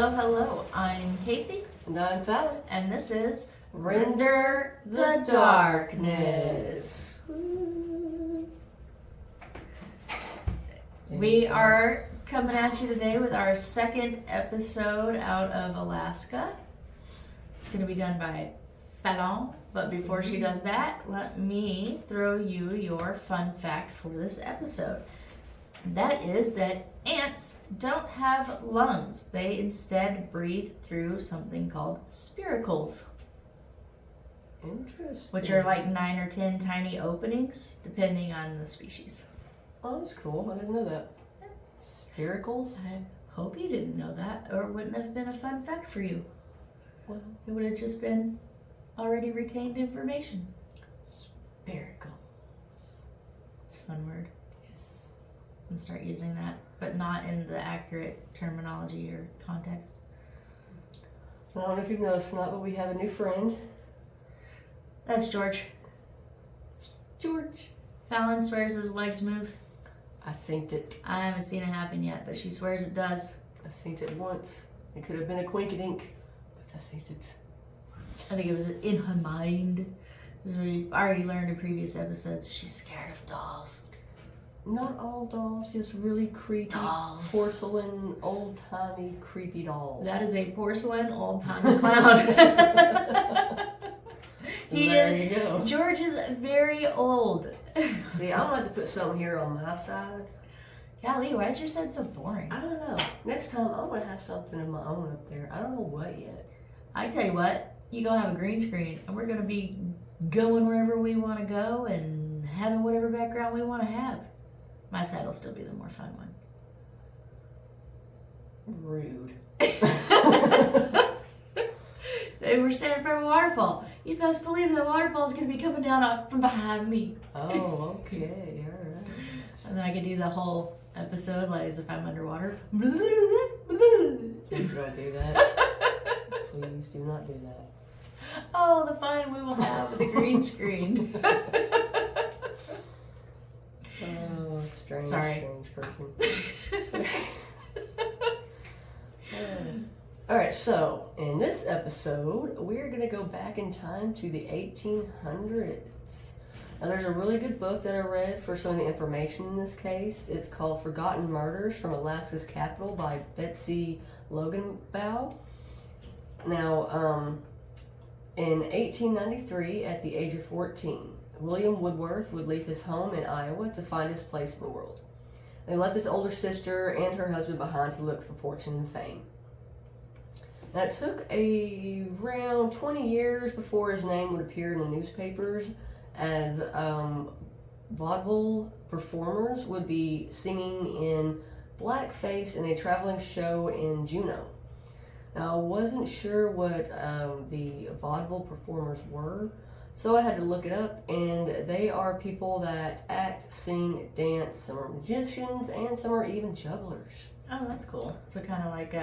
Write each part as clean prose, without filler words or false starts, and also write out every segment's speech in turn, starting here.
Hello, hello. I'm Casey. And I'm Fallon. And this is Render the Darkness. We are coming at you today with our second episode out of Alaska. It's going to be done by Fallon. But before she does that, let me throw you your fun fact for this episode. That is that ants don't have lungs. They instead breathe through something called spiracles. Interesting. Which are like 9 or 10 tiny openings, depending on the species. Oh, that's cool. I didn't know that. Spiracles? I hope you didn't know that, or it wouldn't have been a fun fact for you. Well, It would have just been already retained information. spiracles. It's a fun word. Yes. And start using that, but not in the accurate terminology or context. I don't know if you've noticed or not, but we have a new friend. That's George. George. Fallon swears his legs move. I synced it. I haven't seen it happen yet, but she swears it does. I synced it once. It could have been a quinkydink, but I synced it. I think it was in her mind. As we already learned in previous episodes, she's scared of dolls. Not all dolls, just really creepy Dolls. porcelain, old-timey, creepy dolls. That is a porcelain old-timey clown. There you go. George is very old. See, I wanted to put something here on my side. Golly, why is your set so boring? I don't know. Next time, I'm going to have something of my own up there. I don't know what yet. I tell you what, you gonna have a green screen, and we're gonna be going wherever we want to go and having whatever background we want to have. My side will still be the more fun one. Rude. We're standing in front of a waterfall. You best believe the waterfall is gonna be coming down from behind me. Oh, okay. All right. And then I could do the whole episode like as if I'm underwater. Please don't do that. Please do not do that. Oh, the fun we will have with the green screen. Oh, strange, Sorry. strange person. Alright, so in this episode, we're going to go back in time to the 1800s. Now, there's a really good book that I read for some of the information in this case. It's called Forgotten Murders from Alaska's Capital by Betsy Loganbow. Now, in 1893, at the age of 14, William Woodworth would leave his home in Iowa to find his place in the world. They left his older sister and her husband behind to look for fortune and fame. Now, it took around 20 years before his name would appear in the newspapers, as vaudeville performers would be singing in blackface in a traveling show in Juneau. Now, I wasn't sure what the vaudeville performers were, so I had to look it up, and they are people that act, sing, dance. Some are magicians, and some are even jugglers. Oh, that's cool. So kind of like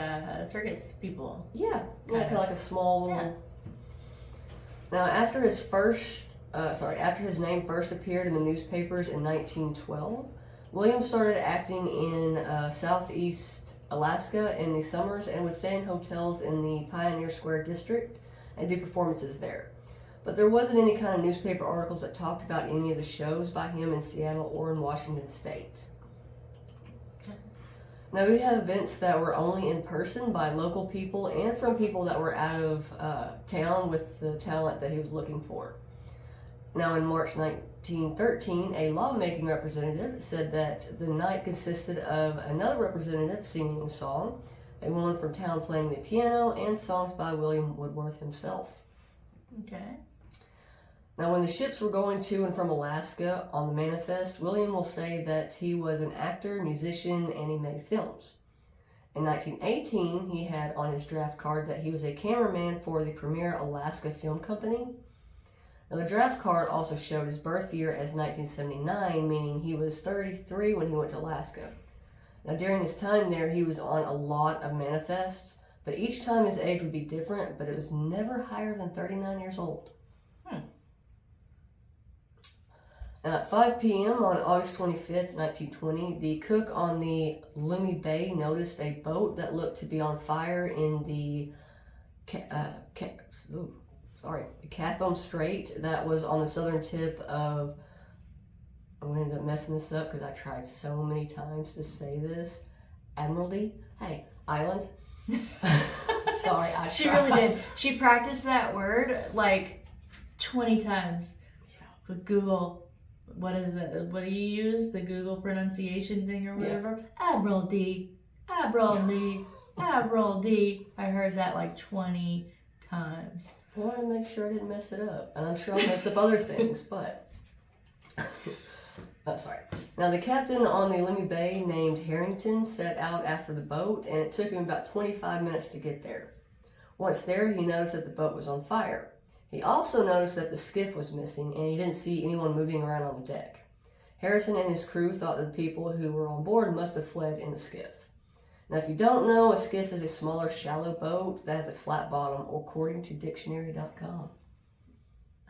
circus people. Yeah, kind of like a small little... Yeah. Now, after his name first appeared in the newspapers in 1912, William started acting in southeast Alaska in the summers and would stay in hotels in the Pioneer Square district and do performances there. But there wasn't any kind of newspaper articles that talked about any of the shows by him in Seattle or in Washington State. Now, we'd have events that were only in person by local people and from people that were out of town with the talent that he was looking for. Now, in March 1913, a lawmaking representative said that the night consisted of another representative singing a song, a woman from town playing the piano, and songs by William Woodworth himself. Okay. Now, when the ships were going to and from Alaska on the manifest, William will say that he was an actor, musician, and he made films. In 1918, he had on his draft card that he was a cameraman for the Premier Alaska Film Company. Now, the draft card also showed his birth year as 1979, meaning he was 33 when he went to Alaska. Now, during his time there, he was on a lot of manifests, but each time his age would be different, but it was never higher than 39 years old. At 5 p.m. on August 25th, 1920, the cook on the Lumi Bay noticed a boat that looked to be on fire in the Chatham Strait that was on the southern tip of, I'm going to end up messing this up because I tried so many times to say this, Admiralty? Hey, Island. Sorry, I tried. She really did. She practiced that word like 20 times. Yeah. With Google, what is it? What do you use? The Google pronunciation thing or whatever? Yeah. Admiralty. Admiralty. Admiralty. I heard that like 20 times. I wanted to make sure I didn't mess it up. And I'm sure I'll mess up other things, but... Oh, sorry. Now, the captain on the Lumi Bay named Harrington set out after the boat, and it took him about 25 minutes to get there. Once there, he noticed that the boat was on fire. He also noticed that the skiff was missing, and he didn't see anyone moving around on the deck. Harrison and his crew thought that the people who were on board must have fled in the skiff. Now, if you don't know, a skiff is a smaller, shallow boat that has a flat bottom, according to dictionary.com.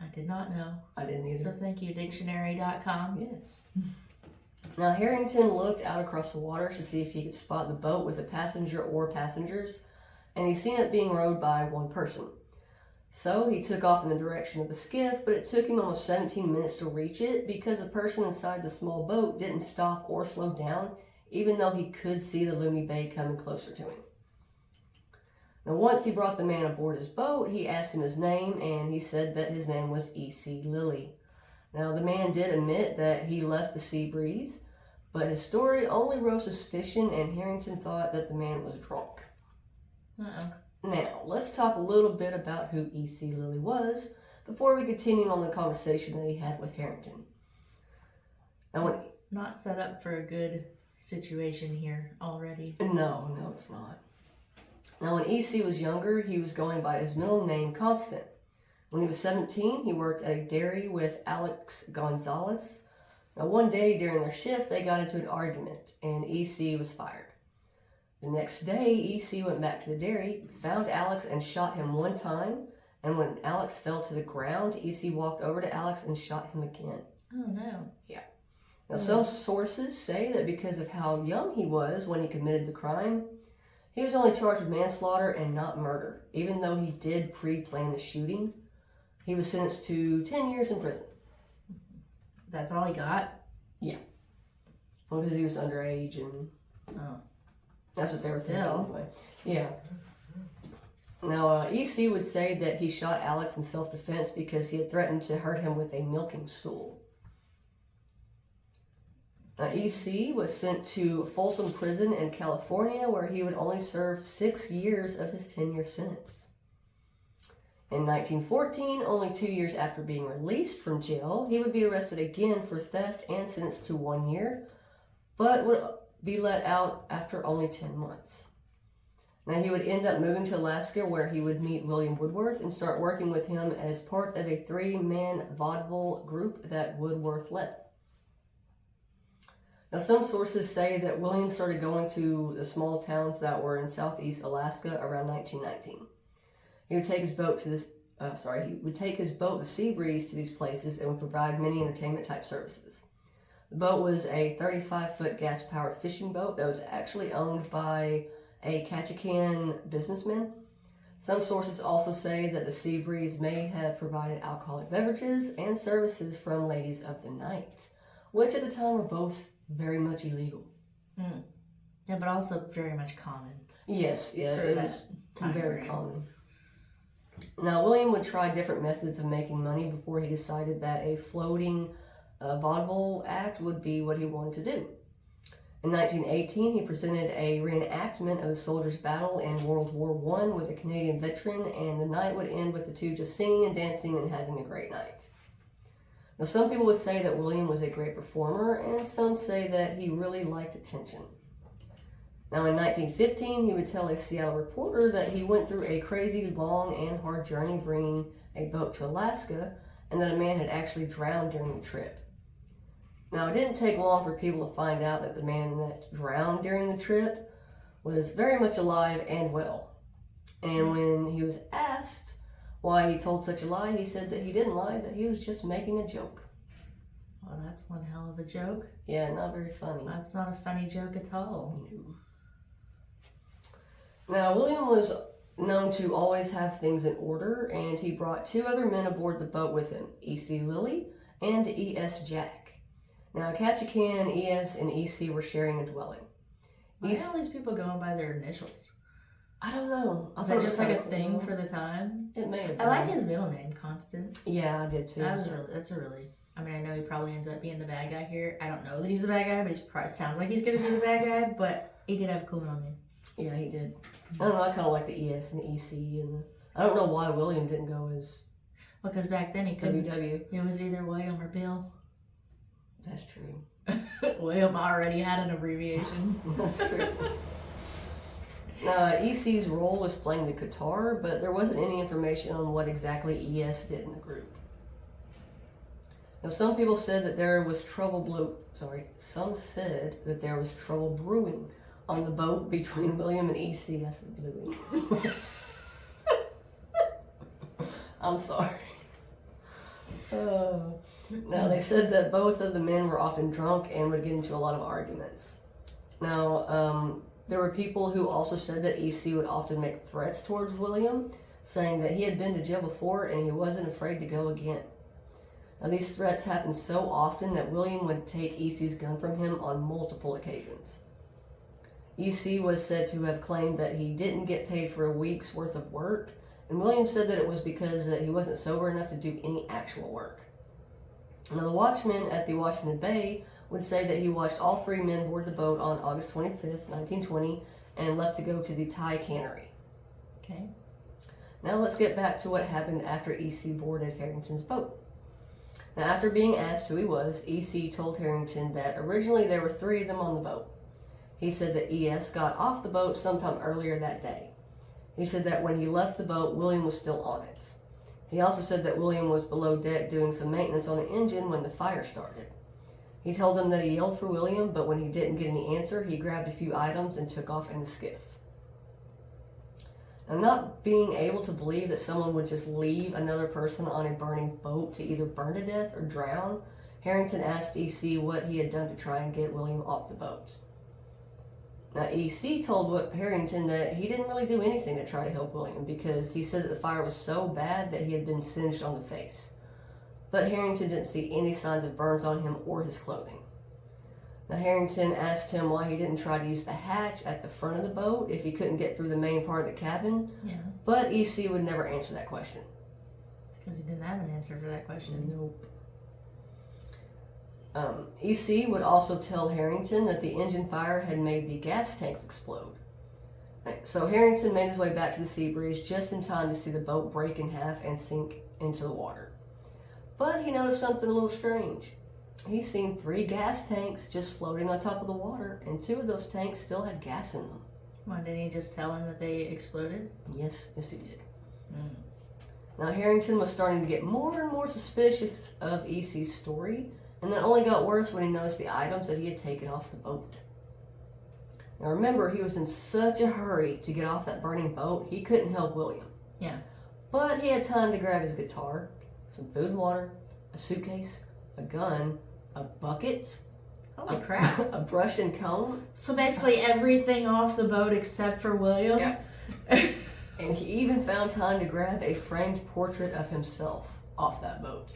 I did not know. I didn't either. So thank you, dictionary.com. Yes. Now, Harrington looked out across the water to see if he could spot the boat with a passenger or passengers, and he seen it being rowed by one person. So he took off in the direction of the skiff, but it took him almost 17 minutes to reach it because the person inside the small boat didn't stop or slow down, even though he could see the Lumi Bay coming closer to him. Now, once he brought the man aboard his boat, he asked him his name, and he said that his name was E.C. Lilly. Now, the man did admit that he left the Sea Breeze, but his story only rose suspicion, and Harrington thought that the man was drunk. Now, let's talk a little bit about who E.C. Lilly was before we continue on the conversation that he had with Harrington. Now, It's not set up for a good situation here already. No, it's not. Now, when E.C. was younger, he was going by his middle name, Constant. When he was 17, he worked at a dairy with Alex Gonzalez. Now, one day during their shift, they got into an argument, and E.C. was fired. The next day, E.C. went back to the dairy, found Alex, and shot him one time. And when Alex fell to the ground, E.C. walked over to Alex and shot him again. Oh, no. Yeah. Now, some sources say that because of how young he was when he committed the crime, he was only charged with manslaughter and not murder, even though he did pre-plan the shooting. He was sentenced to 10 years in prison. That's all he got? Yeah. Well, because he was underage and... Oh. That's what they were thinking anyway. Yeah. Now, E.C. would say that he shot Alex in self-defense because he had threatened to hurt him with a milking stool. Now, E.C. was sent to Folsom Prison in California, where he would only serve 6 years of his 10-year sentence. In 1914, only 2 years after being released from jail, he would be arrested again for theft and sentenced to 1 year, but would be let out after only 10 months. Now, he would end up moving to Alaska, where he would meet William Woodworth and start working with him as part of a 3-man vaudeville group that Woodworth led. Now, some sources say that William started going to the small towns that were in southeast Alaska around 1919. He would take his boat the Sea Breeze, to these places and would provide many entertainment-type services. The boat was a 35-foot gas-powered fishing boat that was actually owned by a Ketchikan businessman. Some sources also say that the Sea Breeze may have provided alcoholic beverages and services from ladies of the night, which at the time were both very much illegal. Yeah, but also very much common. Yes, yeah, it was very common. Now, William would try different methods of making money before he decided that a floating vaudeville act would be what he wanted to do. In 1918, he presented a reenactment of the soldiers' battle in World War I with a Canadian veteran, and the night would end with the two just singing and dancing and having a great night. Now, some people would say that William was a great performer, and some say that he really liked attention. Now, in 1915, he would tell a Seattle reporter that he went through a crazy, long, and hard journey bringing a boat to Alaska, and that a man had actually drowned during the trip. Now, it didn't take long for people to find out that the man that drowned during the trip was very much alive and well. And when he was asked why he told such a lie, he said that he didn't lie, that he was just making a joke. Well, that's one hell of a joke. Yeah, not very funny. That's not a funny joke at all. No. Now, William was known to always have things in order, and he brought 2 other men aboard the boat with him, E.C. Lilly and E.S. Jack. Now, Ketchikan, E.S., and E.C. were sharing a dwelling. Why are all these people going by their initials? I don't know. Is that just like a thing for the time? It may have been. I like his middle name, Constant. Yeah, I did too. That's a really. I mean, I know he probably ends up being the bad guy here. I don't know that he's the bad guy, but it sounds like he's gonna be the bad guy. But he did have a cool middle name. Yeah, he did. I don't know. I kind of like the ES and the EC, and I don't know why William didn't go as. Well, because back then he couldn't. WW. It was either William or Bill. That's true. William already had an abbreviation. That's true. Now, EC's role was playing the guitar, but there wasn't any information on what exactly ES did in the group. Now, some people said that there was some said that there was trouble brewing on the boat between William and EC. I said brewing. I'm sorry. Now, they said that both of the men were often drunk and would get into a lot of arguments. Now, there were people who also said that EC would often make threats towards William, saying that he had been to jail before and he wasn't afraid to go again. Now, these threats happened so often that William would take EC's gun from him on multiple occasions. EC was said to have claimed that he didn't get paid for a week's worth of work, and William said that it was because that he wasn't sober enough to do any actual work. Now, the watchman at the Washington Bay would say that he watched all 3 men board the boat on August 25th, 1920, and left to go to the Thai cannery. Okay. Now let's get back to what happened after EC boarded Harrington's boat. Now, after being asked who he was, EC told Harrington that originally there were 3 of them on the boat. He said that ES got off the boat sometime earlier that day. He said that when he left the boat, William was still on it. He also said that William was below deck doing some maintenance on the engine when the fire started. He told them that he yelled for William, but when he didn't get any answer, he grabbed a few items and took off in the skiff. Now, not being able to believe that someone would just leave another person on a burning boat to either burn to death or drown, Harrington asked EC what he had done to try and get William off the boat. Now, EC told Harrington that he didn't really do anything to try to help William because he said that the fire was so bad that he had been singed on the face. But Harrington didn't see any signs of burns on him or his clothing. Now, Harrington asked him why he didn't try to use the hatch at the front of the boat if he couldn't get through the main part of the cabin. Yeah. But EC would never answer that question. It's because he didn't have an answer for that question. Nope. EC would also tell Harrington that the engine fire had made the gas tanks explode. So Harrington made his way back to the sea breeze just in time to see the boat break in half and sink into the water. But he noticed something a little strange. He's seen 3 gas tanks just floating on top of the water, and 2 of those tanks still had gas in them. Why, didn't he just tell him that they exploded? Yes he did. Now, Harrington was starting to get more and more suspicious of EC's story, and that only got worse when he noticed the items that he had taken off the boat. Now, remember, he was in such a hurry to get off that burning boat, he couldn't help William. Yeah. But he had time to grab his guitar, some food and water, a suitcase, a gun, a bucket, Holy crap. a brush and comb. So basically everything off the boat except for William? Yeah. And he even found time to grab a framed portrait of himself off that boat.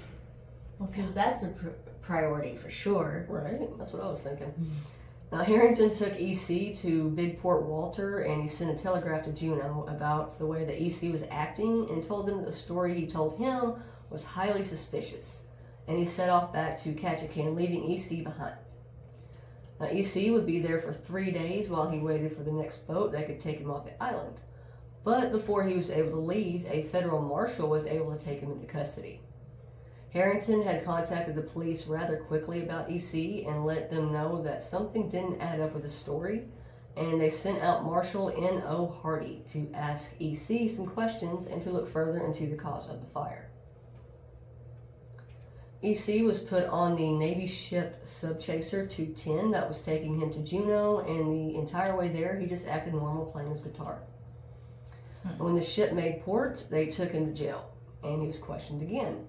Well, because that's a priority for sure. Right? That's what I was thinking. Now, Harrington took EC to Big Port Walter, and he sent a telegraph to Juneau about the way that EC was acting and told them that the story he told him was highly suspicious. And he set off back to Ketchikan, leaving EC behind. Now, EC would be there for 3 days while he waited for the next boat that could take him off the island. But before he was able to leave, a federal marshal was able to take him into custody. Harrington had contacted the police rather quickly about EC and let them know that something didn't add up with the story, and they sent out Marshal N.O. Hardy to ask EC some questions and to look further into the cause of the fire. EC was put on the Navy ship Subchaser 210 that was taking him to Juneau, and the entire way there he just acted normal playing his guitar. When the ship made port, they took him to jail, and he was questioned again.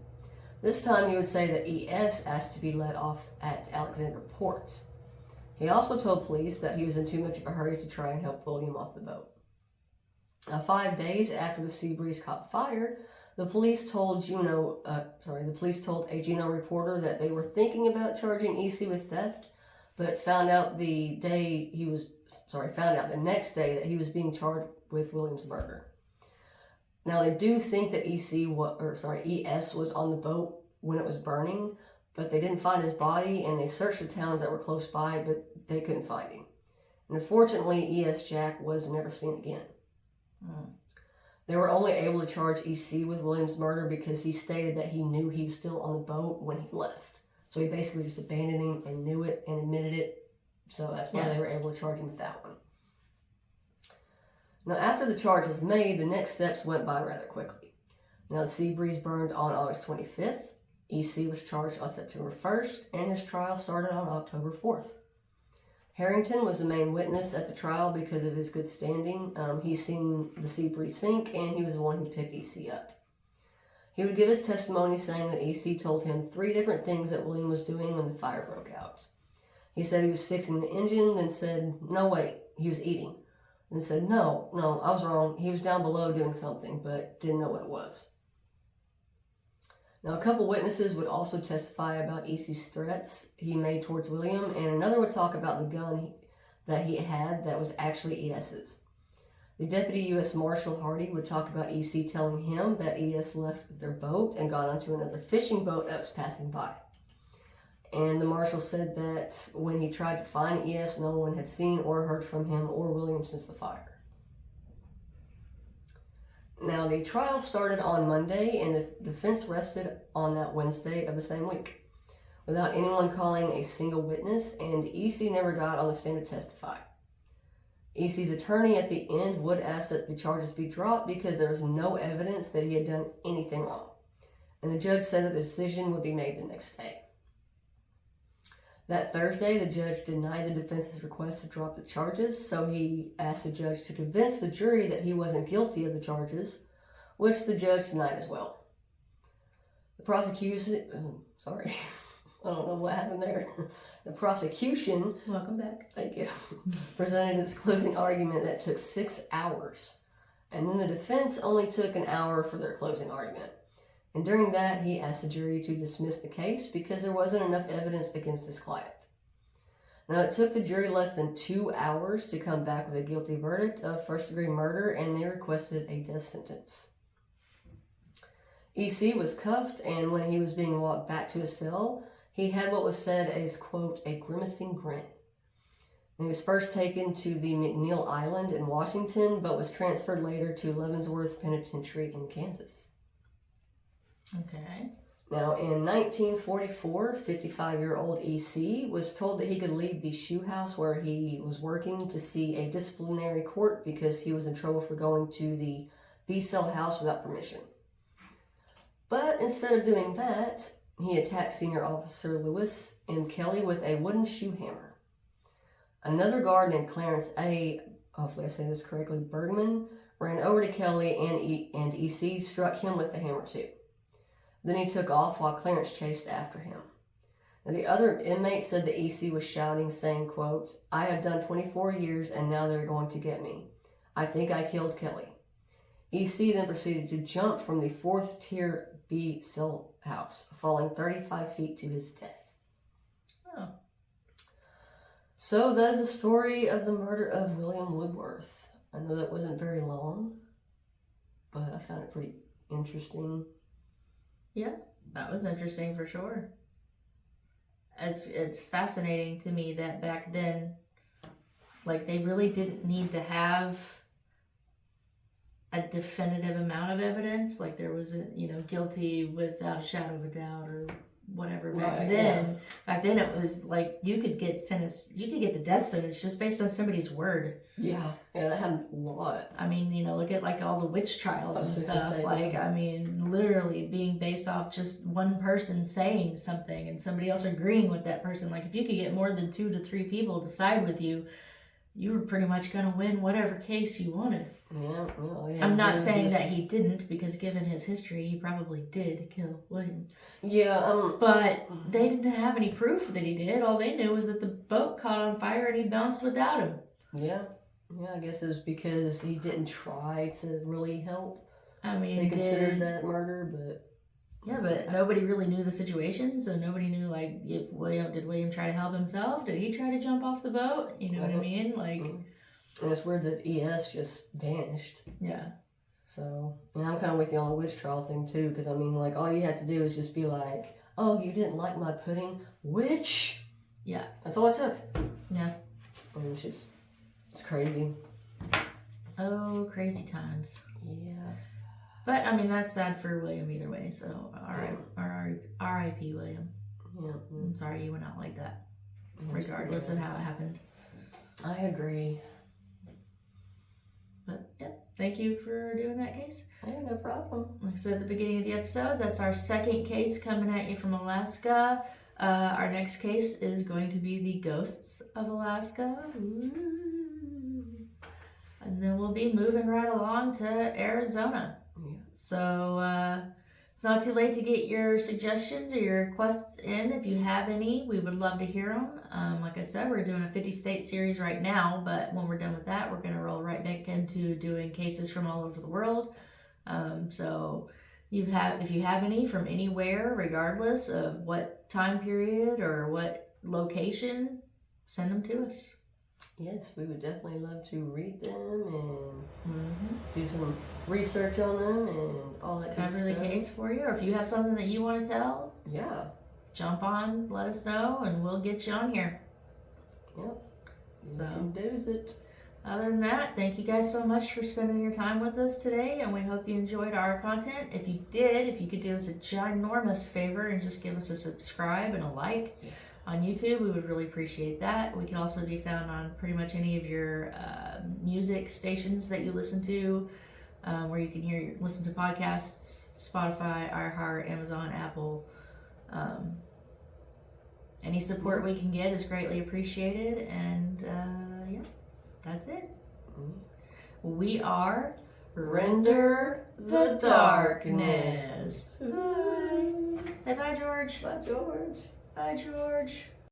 This time he would say that ES asked to be let off at Alexander Port. He also told police that he was in too much of a hurry to try and help William off the boat. Now, 5 days after the Seabreeze caught fire, the police told a Juneau reporter that they were thinking about charging EC with theft, but found out the next day that he was being charged with William's murder. Now, they do think that ES was on the boat when it was burning, but they didn't find his body, and they searched the towns that were close by, but they couldn't find him. And unfortunately, ES Jack was never seen again. They were only able to charge EC with William's murder because he stated that he knew he was still on the boat when he left. So he basically just abandoned him and knew it and admitted it. So that's why they were able to charge him with that one. Now, after the charge was made, the next steps went by rather quickly. Now, the Seabreeze burned on August 25th. EC was charged on September 1st, and his trial started on October 4th. Harrington was the main witness at the trial because of his good standing. He's seen the Seabreeze sink, and he was the one who picked EC up. He would give his testimony saying that EC told him 3 different things that William was doing when the fire broke out. He said he was fixing the engine, then said, no, wait, he was eating. Then said, no, I was wrong. He was down below doing something, but didn't know what it was. Now, a couple witnesses would also testify about EC's threats he made towards William, and another would talk about the gun that he had that was actually ES's. The Deputy U.S. Marshal Hardy would talk about EC telling him that ES left their boat and got onto another fishing boat that was passing by. And the Marshal said that when he tried to find ES, no one had seen or heard from him or William since the fire. Now, the trial started on Monday, and the defense rested on that Wednesday of the same week, without anyone calling a single witness, and EC never got on the stand to testify. EC's attorney at the end would ask that the charges be dropped because there was no evidence that he had done anything wrong, and the judge said that the decision would be made the next day. That Thursday, the judge denied the defense's request to drop the charges, so he asked the judge to convince the jury that he wasn't guilty of the charges, which the judge denied as well. The prosecution... sorry. I don't know what happened there. The prosecution... Welcome back. Thank you. Presented its closing argument that took 6 hours, and then the defense only took an hour for their closing argument. And during that, he asked the jury to dismiss the case because there wasn't enough evidence against his client. Now, it took the jury less than 2 hours to come back with a guilty verdict of first-degree murder, and they requested a death sentence. EC was cuffed, and when he was being walked back to his cell, he had what was said as, quote, a grimacing grin. He was first taken to the McNeil Island in Washington, but was transferred later to Leavenworth Penitentiary in Kansas. Okay. Now, in 1944, 55-year-old EC was told that he could leave the shoe house where he was working to see a disciplinary court because he was in trouble for going to the B-cell house without permission. But instead of doing that, he attacked Senior Officer Lewis M. Kelly with a wooden shoe hammer. Another guard named Clarence A., hopefully I say this correctly, Bergman, ran over to Kelly and EC struck him with the hammer too. Then he took off while Clarence chased after him. Now, the other inmate said that EC was shouting, saying, quote, I have done 24 years and now they're going to get me. I think I killed Kelly. EC then proceeded to jump from the 4th tier B cell house, falling 35 feet to his death. Oh. So that is the story of the murder of William Woodworth. I know that wasn't very long, but I found it pretty interesting. Yeah, that was interesting for sure. It's fascinating to me that back then, like, they really didn't need to have a definitive amount of evidence. Like, there was guilty without a shadow of a doubt or whatever. Back then it was like you could get the death sentence just based on somebody's word. Yeah, that happened a lot. I mean, look at like all the witch trials and stuff. I mean, literally being based off just one person saying something and somebody else agreeing with that person. Like, if you could get more than 2 to 3 people to side with you, you were pretty much going to win whatever case you wanted. Yeah, well, yeah. I'm not saying that he didn't, because given his history, he probably did kill William. Yeah, But they didn't have any proof that he did. All they knew was that the boat caught on fire and he bounced without him. Yeah, I guess it was because he didn't try to really help. I mean, they considered that murder, but... Yeah, but nobody really knew the situation, so nobody knew, like, did William try to help himself? Did he try to jump off the boat? You know what I mean? Like... And it's weird that ES just vanished. Yeah. So, and I'm kind of with you on the witch trial thing, too, because, I mean, like, all you have to do is just be like, oh, you didn't like my pudding? Witch! Yeah. That's all it took. Yeah. And it's just, it's crazy. Oh, crazy times. Yeah. But, I mean, that's sad for William either way, so R.I.P. William. Yeah. I'm sorry you went out like that, regardless of how it happened. I agree. But, yeah, thank you for doing that case. Hey, no problem. Like I said at the beginning of the episode, that's our second case coming at you from Alaska. Our next case is going to be the ghosts of Alaska. Ooh. And then we'll be moving right along to Arizona. Yeah. So it's not too late to get your suggestions or your requests in. If you have any, we would love to hear them. Like I said, we're doing a 50-state series right now, but when we're done with that, we're going to roll right back into doing cases from all over the world. So if you have any from anywhere, regardless of what time period or what location, send them to us. Yes, we would definitely love to read them and do some research on them and all that kind of stuff. Cover the case for you, or if you have something that you want to tell, jump on, let us know, and we'll get you on here. Yep. So, you can do it. Other than that, thank you guys so much for spending your time with us today, and we hope you enjoyed our content. If you did, if you could do us a ginormous favor and just give us a subscribe and a like. Yeah. On YouTube, we would really appreciate that. We can also be found on pretty much any of your music stations that you listen to, where you can listen to podcasts, Spotify, iHeart, Amazon, Apple. Any support we can get is greatly appreciated, and yeah, that's it. We are Render the Darkness. Bye. Say bye, George. Bye, George. Bye, George.